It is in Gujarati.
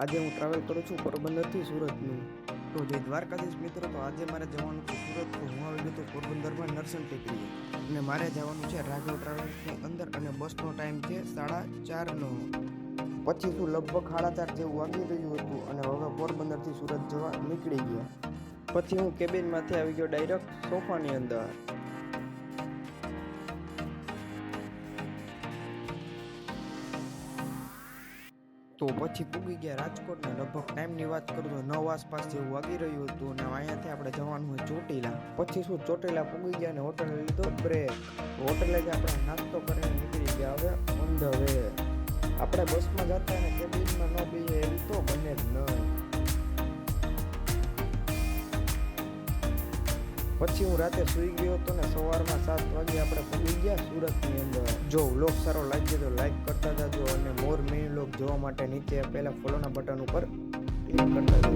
આજે હું ટ્રાવેલ કરું છું પોરબંદરથી સુરતનું. તો જય દ્વારકાધીશ મિત્રો. તો આજે મારે જવાનું છે સુરત. તો હું આવી ગયો તો પોરબંદરમાં નરસણ ટેકરીએ અને મારે જવાનું છે રાઘવ ટ્રાવેલ્સની અંદર અને બસનો ટાઈમ છે 4:30નો. પછી શું લગભગ 4:30 જેવું વાગી રહ્યું હતું અને હવે પોરબંદરથી સુરત જવા નીકળી ગયા. પછી હું કેબિનમાંથી આવી ગયો ડાયરેક્ટ સોફાની અંદર. તો પછી પૂગી ગયા રાજકોટને. લગભગ ટાઈમની વાત કરું તો 9 આસપાસ જેવું વાગી રહ્યું હતું અને અહીંયાથી આપણે જવાનું હોય ચોટીલા. પછી શું ચોટીલા પૂગી ગયા અને હોટલે લીધો બ્રેક. હોટલે જ આપણે નાસ્તો કરીને નીકળી ગયા હવે ઓન ધ વે. આપણે બસમાં જતા અને કેબિનમાં ન બેસીએ એવી તો બને જ નહીં. પછી હું રાતે સૂઈ ગયો હતો ને સવારમાં 7 વાગે આપણે પહોંચી ગયા સુરતની અંદર. જો વ્લોગ સારો લાગ્યો તો લાઈક કરતા જાજો અને મોર મિની વ્લોગ જોવા માટે નીચે પહેલા ફોલોના બટન ઉપર ક્લિક કરતા જાજો.